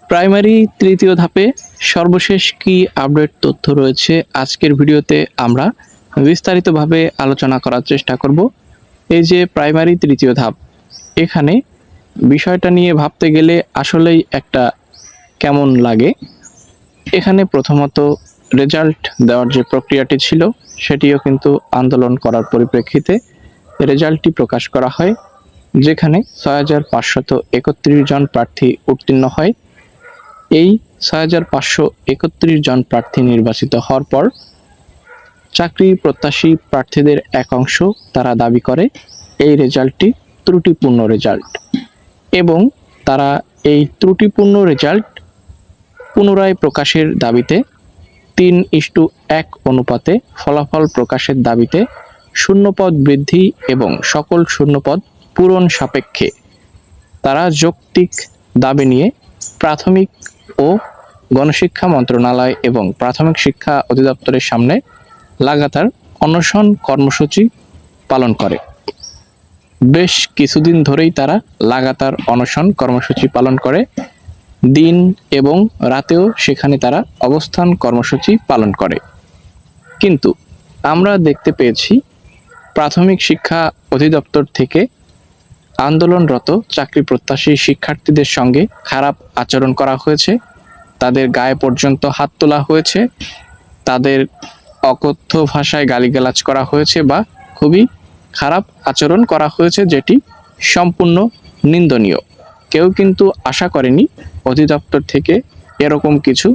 Primary তৃতীয় ধাপে সর্বশেষ কি আপডেট তথ্য রয়েছে আজকের ভিডিওতে আমরা বিস্তারিতভাবে আলোচনা করার চেষ্টা করব। এই যে প্রাইমারি তৃতীয় ধাপ, এখানে বিষয়টা নিয়ে ভাবতে গেলে আসলেই একটা কেমন লাগে। এখানে প্রথমত রেজাল্ট দেওয়ার যে প্রক্রিয়াটি ছিল সেটিও কিন্তু আন্দোলন করার পরিপ্রেক্ষিতে রেজাল্টটি প্রকাশ করা হয়, যেখানে ৬,৫৩১ জন প্রার্থী উত্তীর্ণ হয়। এই ৬,৫৩১ জন প্রার্থী নির্বাচিত হওয়ার পর চাকরি প্রত্যাশী প্রার্থীদের এক অংশ তারা দাবি করে এই রেজাল্টটি ত্রুটিপূর্ণ রেজাল্ট, এবং তারা এই ত্রুটিপূর্ণ রেজাল্ট পুনরায় প্রকাশের দাবিতে ৩:১ অনুপাতে ফলাফল প্রকাশের দাবিতে শূন্যপদ বৃদ্ধি এবং সকল শূন্যপদ পূরণ সাপেক্ষে তারা যৌক্তিক দাবি নিয়ে প্রাথমিক ও গণশিক্ষা মন্ত্রণালয় এবং প্রাথমিক শিক্ষা অধিদপ্তরের সামনে লাগাতার অনশন কর্মসূচি পালন করে। বেশ কিছুদিন ধরেই তারা লাগাতার অনশন কর্মসূচি পালন করে, দিন এবং রাতেও সেখানে তারা অবস্থান কর্মসূচি পালন করে। কিন্তু আমরা দেখতে পেয়েছি প্রাথমিক শিক্ষা অধিদপ্তর থেকে আন্দোলনরত চাকরি প্রত্যাশী শিক্ষার্থীদের সঙ্গে খারাপ আচরণ করা হয়েছে, তাদের গায়ে পর্যন্ত হাত তোলা হয়েছে, তাদের অকথ্য ভাষায় গালিগালাজ করা হয়েছে বা খুবই খারাপ আচরণ করা হয়েছে, যেটি সম্পূর্ণ নিন্দনীয়। কেউ কিন্তু আশা করেনি অধিদপ্তর থেকে এরকম কিছু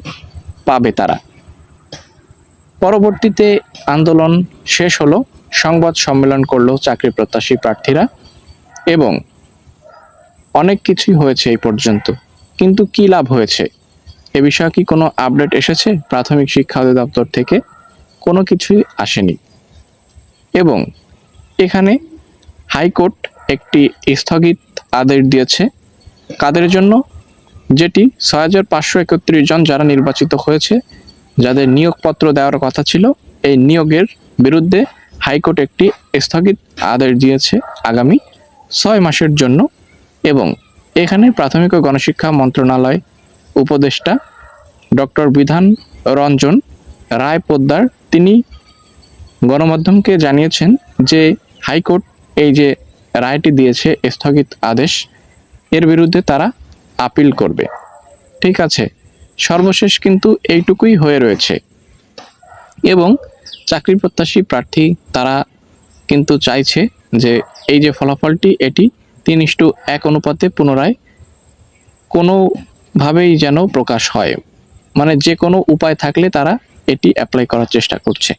পাবে তারা। পরবর্তীতে আন্দোলন শেষ হলো, সংবাদ সম্মেলন করলো চাকরি প্রত্যাশী প্রার্থীরা, এবং অনেক কিছুই হয়েছে এই পর্যন্ত। কিন্তু কি লাভ হয়েছে? এ বিষয়ে কি কোনো আপডেট এসেছে প্রাথমিক শিক্ষা অধিদপ্তর থেকে? কোনো কিছুই আসেনি। এবং এখানে হাইকোর্ট একটি স্থগিত আদেশ দিয়েছে কাদের জন্য? যেটি ৬,৫৩১ জন যারা নির্বাচিত হয়েছে, যাদের নিয়োগপত্র দেওয়ার কথা ছিল, এই নিয়োগের বিরুদ্ধে হাইকোর্ট একটি স্থগিত আদেশ দিয়েছে আগামী ৬ মাসের জন্য। এবং এখানে প্রাথমিক ও গণশিক্ষা মন্ত্রণালয় উপদেষ্টা ডক্টর বিধান রঞ্জন রায় পোদ্দার তিনি গণমাধ্যমকে জানিয়েছেন যে হাইকোর্ট এই যে রায়টি দিয়েছে স্থগিত আদেশ, এর বিরুদ্ধে তারা আপিল করবে। ঠিক আছে, সর্বশেষ কিন্তু এইটুকুই হয়ে রয়েছে। এবং চাকরি প্রত্যাশী প্রার্থী তারা কিন্তু চাইছে যে এই যে ফলাফলটি এটি ৩:১ অনুপাতে পুনরায় কোনোভাবেই যেন প্রকাশ হয়, মানে যে কোনো উপায় থাকলে তারা এটি অ্যাপ্লাই করার চেষ্টা করছে।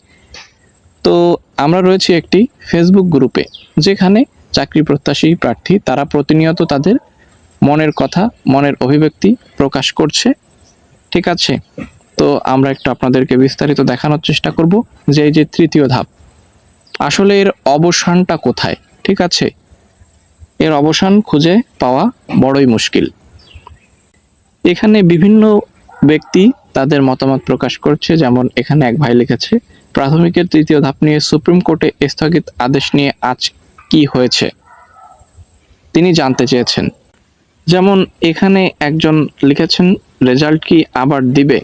তো আমরা রয়েছি একটি ফেসবুক গ্রুপে, যেখানে চাকরি প্রত্যাশী প্রার্থী তারা প্রতিনিয়ত তাদের মনের কথা, মনের অভিব্যক্তি প্রকাশ করছে। ঠিক আছে, তো আমরা একটু আপনাদেরকে বিস্তারিত দেখানোর চেষ্টা করব যে এই যে তৃতীয় ধাপ, আসলে এর অবসানটা কোথায়। ঠিক আছে, এর অবসান খুঁজে পাওয়া বড়ই মুশকিল। এখানে বিভিন্ন ব্যক্তি তাদের মতামত প্রকাশ করছে, যেমন এখানে এক ভাই লিখেছে, প্রাথমিকের তৃতীয় ধাপ নিয়ে সুপ্রিম কোর্টে স্থগিত আদেশ নিয়ে আজ কি হয়েছে তিনি জানতে চেয়েছেন। যেমন এখানে একজন লিখেছেন, রেজাল্ট কি আবার দিবে?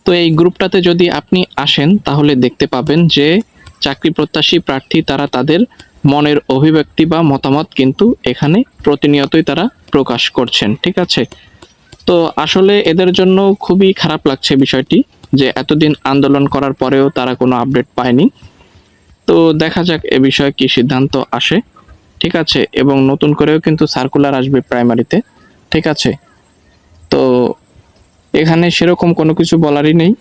তো এই গ্রুপটাতে যদি আপনি আসেন তাহলে দেখতে পাবেন যে চাকরি প্রত্যাশী প্রার্থী তারা তাদের মনের অভিব্যক্তি বা মতামত কিন্তু এখানে প্রতিনিয়তই তারা প্রকাশ করছেন। ঠিক আছে, তো আসলে এদের জন্য খুবই খারাপ লাগছে বিষয়টি, যে এতদিন আন্দোলন করার পরেও তারা কোনো আপডেট পায়নি। তো দেখা যাক এ বিষয়ে কি সিদ্ধান্ত আসে। ঠিক আছে, এবং নতুন করেও কিন্তু সার্কুলার আসবে প্রাইমারিতে। ঠিক আছে, তো এখানে সেরকম কোনো কিছু বলারই নেই।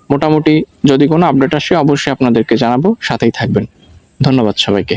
মোটামুটি যদি কোনো আপডেট আসে অবশ্যই আপনাদেরকে জানাবো, সাথেই থাকবেন। ধন্যবাদ সবাইকে।